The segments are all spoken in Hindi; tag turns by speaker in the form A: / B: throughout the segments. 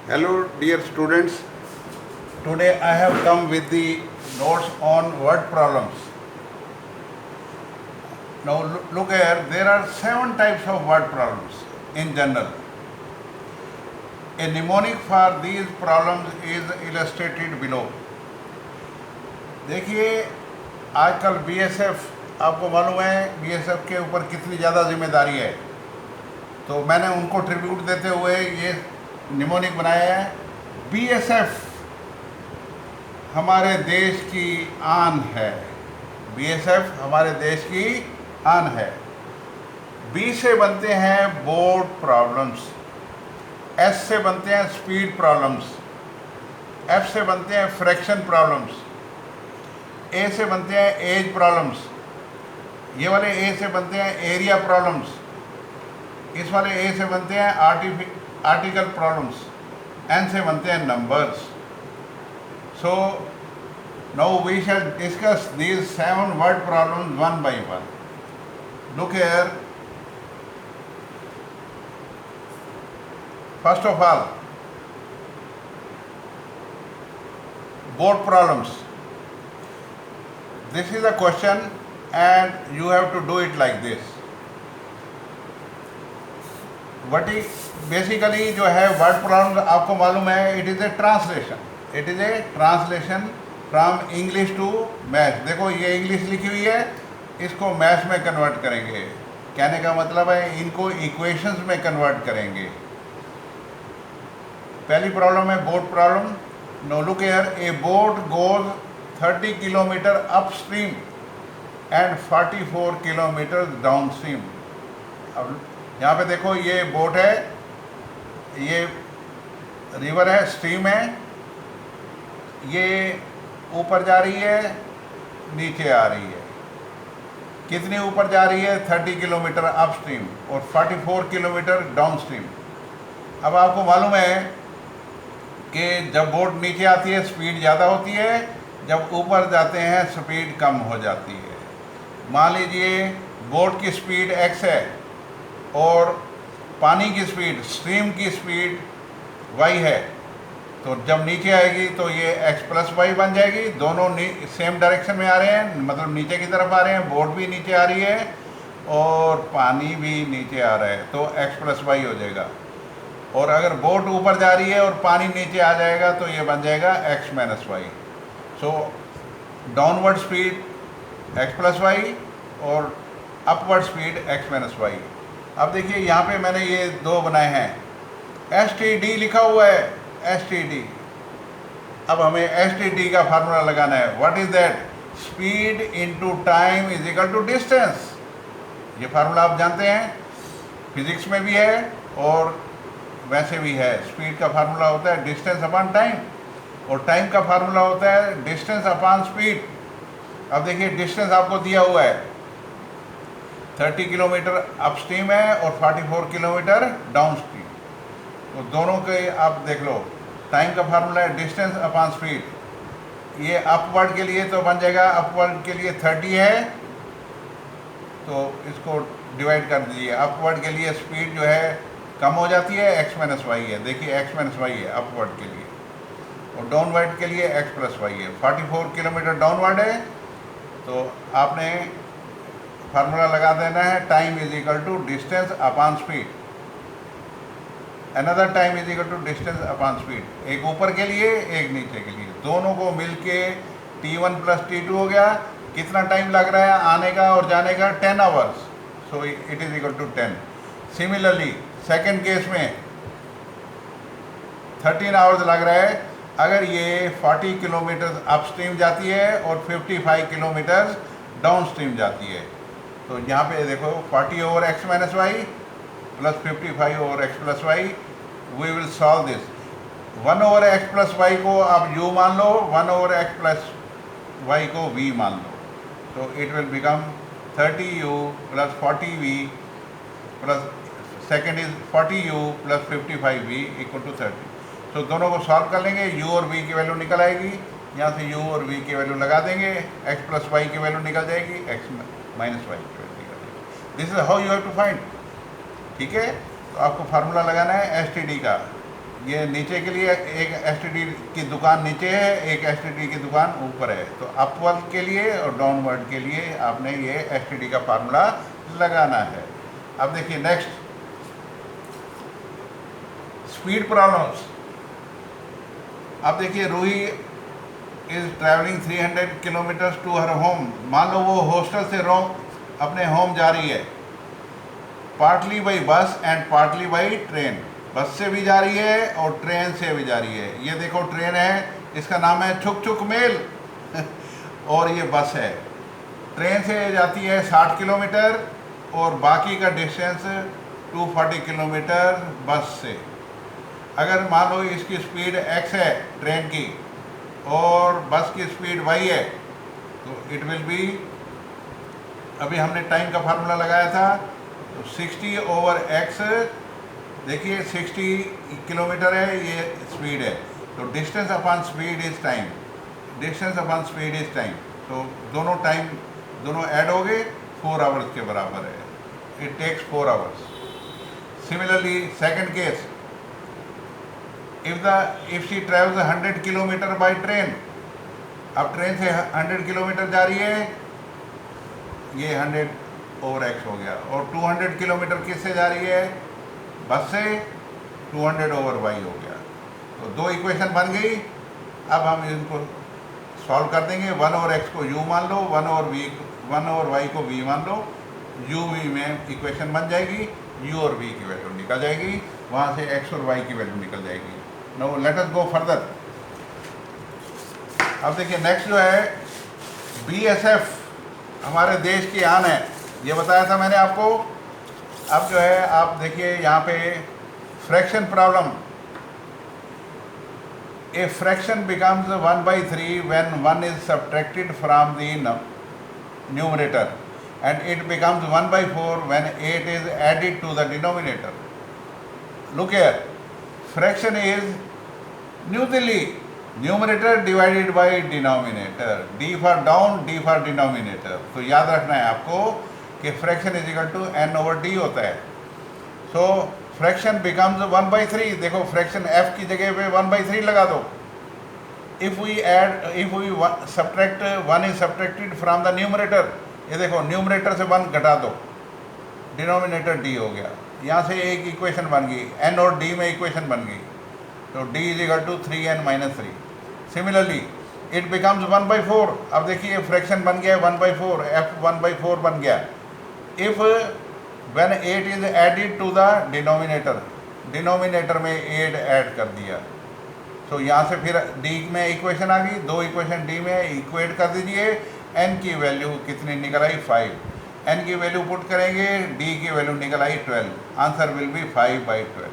A: Hello dear students, today I have come with the notes on word problems. Now look here, there are 7 types of word problems in general. A mnemonic for these problems is illustrated below. देखिए आजकल बीएसएफ आपको मालूम है बीएसएफ के ऊपर कितनी ज़्यादा जिम्मेदारी है, तो मैंने उनको ट्रिब्यूट देते हुए ये निमोनिक बनाया है। बीएसएफ हमारे देश की आन है, बीएसएफ हमारे देश की आन है। बी से बनते हैं बोर्ड प्रॉब्लम्स, एस से बनते हैं स्पीड प्रॉब्लम्स, एफ से बनते हैं फ्रैक्शन प्रॉब्लम्स, ए से बनते हैं एज प्रॉब्लम्स, ये वाले ए से बनते हैं एरिया प्रॉब्लम्स, इस वाले ए से बनते हैं आर्टिकल प्रॉब्लम्स, एन से बनते हैं numbers. So now we shall discuss these 7 word problems one by one. Look here, first of all board problems. This is a question and you have to do it like this. What is basically जो है word problem आपको मालूम है, it is a translation. It is a translation from English to Math. देखो ये English लिखी हुई है, इसको Math में कन्वर्ट करेंगे। कहने का मतलब है इनको इक्वेशंस में कन्वर्ट करेंगे। पहली प्रॉब्लम है boat problem. No look here, a boat goes 30 kilometre upstream and 44 kilometre downstream. अब यहाँ पे देखो ये बोट है, ये रिवर है, स्ट्रीम है, ये ऊपर जा रही है, नीचे आ रही है। कितनी ऊपर जा रही है? 30 किलोमीटर अपस्ट्रीम और 44 किलोमीटर डाउनस्ट्रीम। अब आपको मालूम है कि जब बोट नीचे आती है स्पीड ज़्यादा होती है, जब ऊपर जाते हैं स्पीड कम हो जाती है। मान लीजिए बोट की स्पीड x है और पानी की स्पीड, स्ट्रीम की स्पीड y है, तो जब नीचे आएगी तो ये x प्लस वाई बन जाएगी। दोनों सेम डायरेक्शन में आ रहे हैं, मतलब नीचे की तरफ आ रहे हैं, बोट भी नीचे आ रही है और पानी भी नीचे आ रहा है, तो x प्लस वाई हो जाएगा। और अगर बोट ऊपर जा रही है और पानी नीचे आ जाएगा तो ये बन जाएगा x minus y. So downward speed x plus y और upward speed x minus y. अब देखिए यहाँ पे मैंने ये 2 बनाए हैं, STD लिखा हुआ है, STD। अब हमें STD का फार्मूला लगाना है। What is that? Speed into time is equal to distance. ये फार्मूला आप जानते हैं, फिजिक्स में भी है और वैसे भी है। स्पीड का फार्मूला होता है डिस्टेंस अपॉन टाइम और टाइम का फार्मूला होता है डिस्टेंस अपॉन स्पीड। अब देखिए डिस्टेंस आपको दिया हुआ है, 30 किलोमीटर अपस्ट्रीम है और 44 किलोमीटर डाउनस्ट्रीम, तो दोनों के आप देख लो। टाइम का फार्मूला है डिस्टेंस अपॉन स्पीड। ये अपवर्ड के लिए तो बन जाएगा, अपवर्ड के लिए 30 है तो इसको डिवाइड कर दीजिए। अपवर्ड के लिए स्पीड जो है कम हो जाती है, x माइनस वाई है, देखिए x माइनस वाई है अपवर्ड के लिए, और डाउनवर्ड के लिए x प्लस वाई है। 44 किलोमीटर डाउनवर्ड है तो आपने फार्मूला लगा देना है, time is equal to distance upon speed. Another time is equal to distance upon speed. एक ऊपर के लिए एक नीचे के लिए, दोनों को मिलके t1 प्लस t2 हो गया। कितना टाइम लग रहा है आने का और जाने का? 10 hours, so it is equal to 10। Similarly second case में 13 आवर्स लग रहा है अगर ये 40 किलोमीटर अपस्ट्रीम जाती है और 55 किलोमीटर डाउनस्ट्रीम जाती है। तो यहाँ पे देखो 40 over x minus y plus 55 over x plus y. We will solve this. 1 over x plus y को आप u मान लो, 1 ओवर एक्स प्लस वाई को v मान लो, तो it will become 30u plus 40v plus second is 40u plus 55v equal to 30। तो दोनों को सॉल्व कर लेंगे, u और v की वैल्यू निकल आएगी। यहाँ से u और v की वैल्यू लगा देंगे, x प्लस वाई की वैल्यू निकल जाएगी, x माइनस वाई की वैल्यू निकल जाएगी। This is how you have to find. ठीक है, तो आपको फार्मूला लगाना है STD का। ये नीचे के लिए एक एसटीडी की दुकान नीचे है, एक एसटीडी की दुकान ऊपर है। तो अपवर्ड के लिए और डाउनवर्ड के लिए आपने ये एसटीडी का फार्मूला लगाना है। अब देखिए नेक्स्ट, स्पीड प्रॉब्लम्स। अब देखिए Ruhi is travelling 300 kilometres to her home. मान लो वो हॉस्टल से अपने होम जा रही है, partly by bus and partly by train. बस से भी जा रही है और ट्रेन से भी जा रही है। ये देखो ट्रेन है, इसका नाम है छुक छुक मेल और ये बस है। ट्रेन से जाती है 60 किलोमीटर और बाकी का डिस्टेंस 240 किलोमीटर बस से। अगर मान लो इसकी स्पीड x है ट्रेन की और बस की स्पीड y है, तो इट विल बी, अभी हमने टाइम का फार्मूला लगाया था, तो 60/x, देखिए 60 किलोमीटर है, ये स्पीड है, तो distance upon speed is time, distance upon speed is time. तो दोनों टाइम दोनों ऐड हो गए, 4 आवर्स के बराबर है। It takes 4 hours. Similarly second case, if she travels 100 kilometre by train. अब ट्रेन से 100 किलोमीटर जा रही है, ये 100/x हो गया। और 200 किलोमीटर किससे जा रही है, बस से, 200/y हो गया। तो दो इक्वेशन बन गई। अब हम इनको सॉल्व कर देंगे। 1/x को u मान लो, 1/y को v मान लो। u v में इक्वेशन बन जाएगी, u और v की वैल्यू निकल जाएगी, वहाँ से x और y की वैल्यू निकल जाएगी। Now let us go further. अब देखिए नेक्स्ट जो है BSF, हमारे देश की आन है, ये बताया था मैंने आपको। अब जो है आप देखिए यहाँ पे fraction problem. A fraction becomes 1/3 when 1 is subtracted from the numerator and it becomes 1/4 when 8 is added to the denominator. Look here, fraction is New Delhi, numerator divided by denominator, d for down, d for denominator। तो याद रखना है आपको कि fraction is equal to n/d होता है। सो फ्रैक्शन बिकम्स 1/3। देखो फ्रैक्शन f की जगह पे 1/3 लगा दो। If we subtract 1 is subtracted from the numerator, ये देखो न्यूमरेटर से 1 घटा दो, डिनोमिनेटर d हो गया। यहाँ से एक इक्वेशन बन गई, n और d में इक्वेशन बन गई, तो d is equal to 3n-3। Similarly it becomes 1/4। अब देखिए फ्रैक्शन बन गया 1/4, f 1/4 बन गया। If when 8 is added to the denominator, denominator में 8 ऐड कर दिया, तो यहाँ से फिर d में इक्वेशन आ गई, दो इक्वेशन d में इक्वेट कर दीजिए। n की वैल्यू कितनी निकल आई, 5। n की वैल्यू पुट करेंगे, d की वैल्यू निकल आई 12। Answer will be 5/12।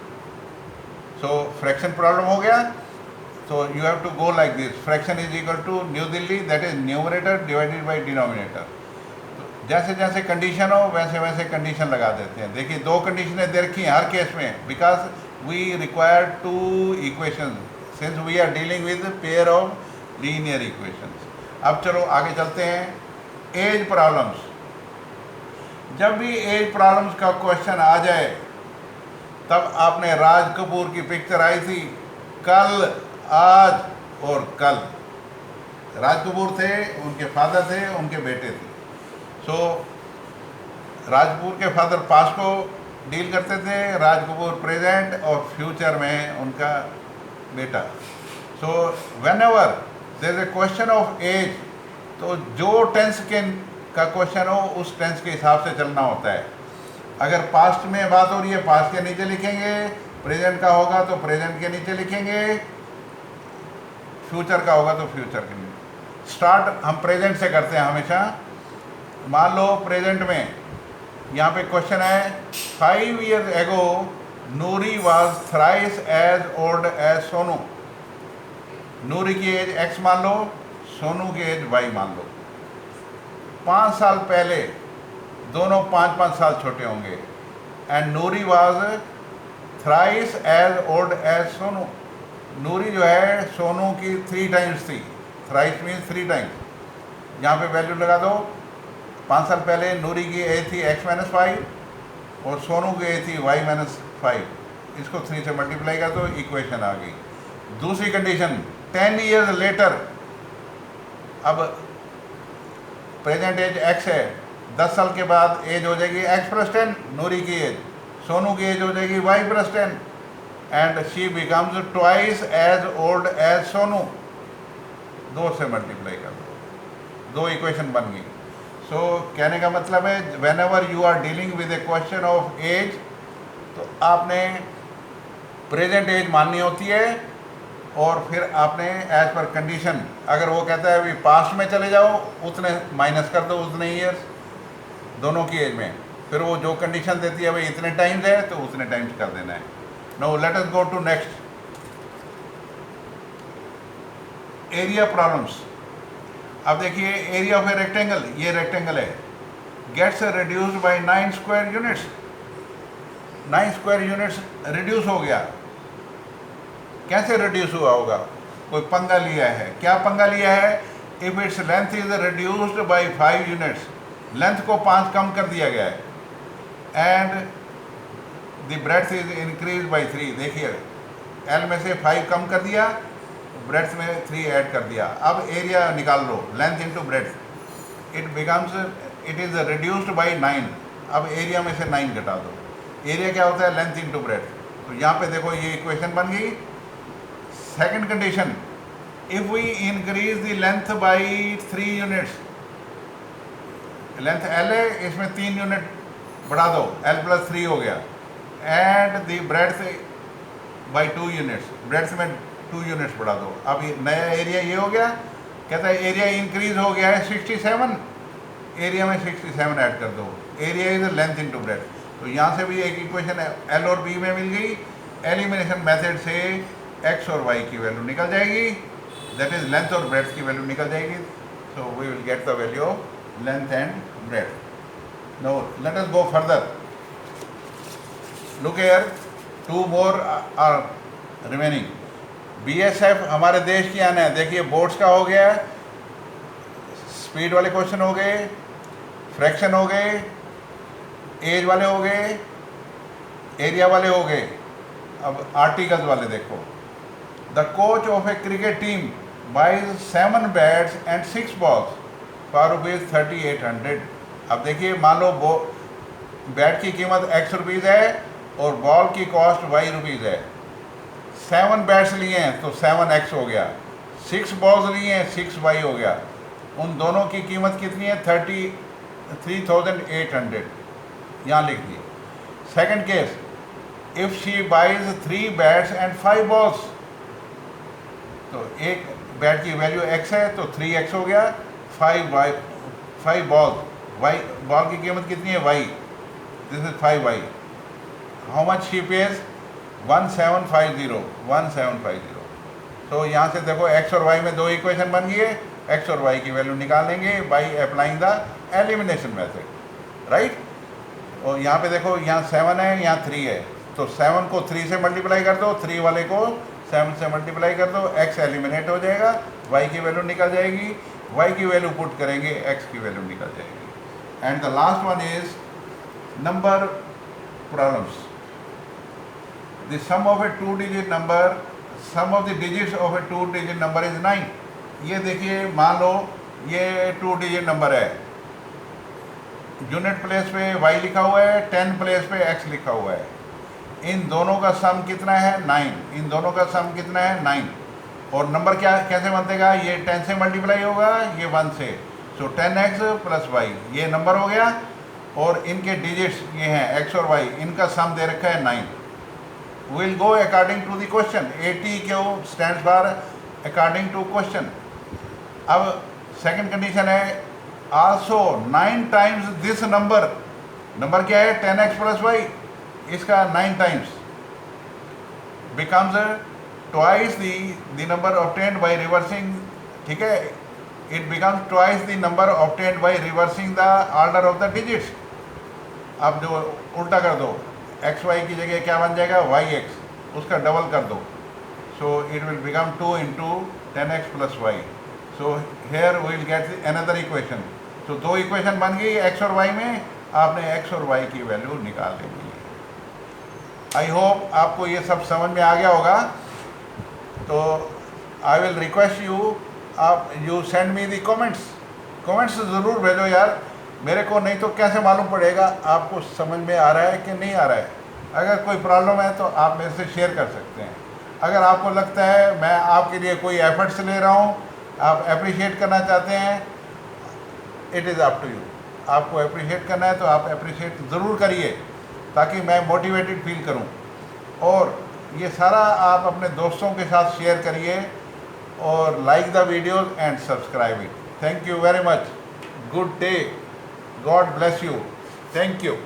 A: So fraction problem हो गया। So you have to go like this, fraction is equal to new Delhi, that is numerator divided by denominator. तो जैसे जैसे कंडीशन हो वैसे वैसे कंडीशन लगा देते हैं। देखिए दो कंडीशनें दे रखी हैं हर केस में, because we require 2 equation since we are dealing with pair of linear equations. अब चलो आगे चलते हैं। Age problems. जब भी एज प्रॉब्लम्स का क्वेश्चन आ जाए, तब आपने राज कपूर की पिक्चर आई थी, कल, आज और कल। राज कपूर थे, उनके फादर थे, उनके बेटे थे। सो राज कपूर के फादर पास्ट को डील करते थे, राज कपूर प्रेजेंट और फ्यूचर में उनका बेटा। So whenever there is a question of age, तो जो टेंस का क्वेश्चन हो उस टेंस के हिसाब से चलना होता है। अगर पास्ट में बात हो रही है, पास्ट के नीचे लिखेंगे, प्रेजेंट का होगा तो प्रेजेंट के नीचे लिखेंगे, फ्यूचर का होगा तो फ्यूचर के नीचे। स्टार्ट हम प्रेजेंट से करते हैं हमेशा। मान लो प्रेजेंट में यहाँ पे क्वेश्चन है, 5 years ago Noori was thrice as old as Sonu. Noori की एज x मान लो, सोनू की एज y मान लो। 5 साल पहले दोनों 5-5 साल छोटे होंगे। And Noori was thrice as old as Sonu. Noori जो है सोनू की 3 times थी, थ्राइस मीन्स 3 times। यहाँ पे वैल्यू लगा दो। 5 साल पहले नूरी की एज थी x-5 और सोनू की एज थी y-5। इसको 3 से मल्टीप्लाई कर दो, इक्वेशन आ गई। दूसरी कंडीशन 10 ईयर्स लेटर, अब प्रेजेंट एज x है, 10 साल के बाद एज हो जाएगी x + 10, नूरी की एज, सोनू की एज हो जाएगी y + 10 and she becomes twice as old as Sonu. 2 से मल्टीप्लाई कर दो, 2 इक्वेशन बन गई। सो कहने का मतलब है whenever you are dealing with a question of age, तो आपने प्रेजेंट एज माननी होती है और फिर आपने एज पर कंडीशन, अगर वो कहता है अभी पास्ट में चले जाओ, उतने माइनस कर दो, उतने ईयर्स दोनों की एज में, फिर वो जो कंडीशन देती है भाई इतने टाइम्स है तो उतने टाइम्स कर देना है। Now let us go to next area problems. अब देखिए एरिया ऑफ ए रेक्टेंगल, ये रेक्टेंगल है, gets reduced by 9 square units. 9 square units reduce हो गया। कैसे रिड्यूस हुआ होगा? कोई पंगा लिया है। क्या पंगा लिया है? If its length is reduced bye 5 units, length को 5 कम कर दिया गया है, and the breadth is increase by 3। देखिए एल में से 5 कम कर दिया, ब्रेड्थ में 3 ऐड कर दिया। अब एरिया निकाल लो, length into breadth, it becomes, it is reduced by 9। अब एरिया में से 9 घटा दो। एरिया क्या होता है? Length into breadth. तो यहाँ पे देखो ये इक्वेशन बन गई। Second condition, if we increase the length by 3 units, length L है, इसमें 3 यूनिट बढ़ा दो, एल + 3 हो गया, and the breadth by 2 units, breadth में 2 यूनिट्स बढ़ा दो। अब ये नया एरिया ये हो गया। कहता है एरिया इंक्रीज हो गया है 67, एरिया में 67 ऐड कर दो। Area is length into breadth. तो यहाँ से भी एक इक्वेशन एल और बी में मिल गई। एलिमिनेशन मेथड से एक्स और वाई की वैल्यू निकल जाएगी, दैट इज लेंथ और ब्रेड्थ की वैल्यू निकल जाएगी। So we will get the value of length and breadth. Now let us go further. Look here, 2 more are remaining. BSF हमारे देश की आना है। देखिए बोर्ड्स का हो गया, स्पीड वाले क्वेश्चन हो गए, फ्रैक्शन हो गए, एज वाले हो गए, एरिया वाले हो गए। अब आर्टिकल्स वाले देखो। The coach of a cricket team buys 7 bats and 6 balls for ₹3800। अब देखिए मान लो बैट की कीमत ₹X है और बॉल की कॉस्ट ₹Y है। 7 बैट्स लिए हैं तो 7x हो गया, 6 बॉल्स लिए हैं 6y हो गया। उन दोनों की कीमत कितनी है? 33,800, यहाँ लिख दी। Second case, if she buys 3 bats and 5 balls, तो एक बैट की वैल्यू x है तो 3x हो गया, 5 बॉल की कीमत कितनी है? y, this is 5y। How much she page? 1750। तो यहाँ से देखो x और y में 2 इक्वेशन बन गई है, x और y की वैल्यू निकाल लेंगे by applying the elimination method, right. और यहाँ पे देखो, यहाँ 7 है, यहाँ 3 है, तो 7 को 3 से मल्टीप्लाई कर दो, 3 वाले को 7 से मल्टीप्लाई कर दो, x एलिमिनेट हो जाएगा, y की वैल्यू निकल जाएगी, y की वैल्यू पुट करेंगे, x की वैल्यू निकल जाएगी। And the last one is number problems. The sum of a 2-digit number, sum of the digits of a 2-digit number is 9। ये देखिए, मान लो ये 2-digit नंबर है, यूनिट प्लेस पे y लिखा हुआ है, 10 प्लेस पे x लिखा हुआ है। इन दोनों का सम कितना है? 9। इन दोनों का सम कितना है? 9। और नंबर क्या कैसे बनतेगा? ये 10 से मल्टीप्लाई होगा, ये 1 से, सो 10x + y, ये नंबर हो गया। और इनके डिजिट्स ये हैं x और y, इनका सम दे रखा है 9। We'll go according to the question। ATQ stands for according to question। अब सेकंड कंडीशन है, also 9 times this number। Number क्या है? 10x + y, इसका 9 times becomes twice the number obtained by reversing, ठीक है, it becomes twice the number obtained by reversing the order of the digits। अब जो उल्टा कर दो, एक्स वाई की जगह क्या बन जाएगा? YX, उसका डबल कर दो, so it will become 2 × 10x + y। So here we will get another equation. तो 2 इक्वेशन बन गई x और y में, आपने x और y की वैल्यू निकाल लेंगे। आई होप आपको ये सब समझ में आ गया होगा। तो आई विल रिक्वेस्ट यू, आप you send me the comments ज़रूर भेजो यार मेरे को, नहीं तो कैसे मालूम पड़ेगा आपको समझ में आ रहा है कि नहीं आ रहा है। अगर कोई प्रॉब्लम है तो आप मेरे से शेयर कर सकते हैं। अगर आपको लगता है मैं आपके लिए कोई एफर्ट्स ले रहा हूँ, आप अप्रिशिएट करना चाहते हैं, it is up to you. आपको अप्रिशिएट करना है तो आप अप्रिशिएट ज़रूर करिए ताकि मैं मोटिवेटेड फील करूं। और ये सारा आप अपने दोस्तों के साथ शेयर करिए और like the videos and subscribe it. Thank you very much. Good day. God bless you. Thank you.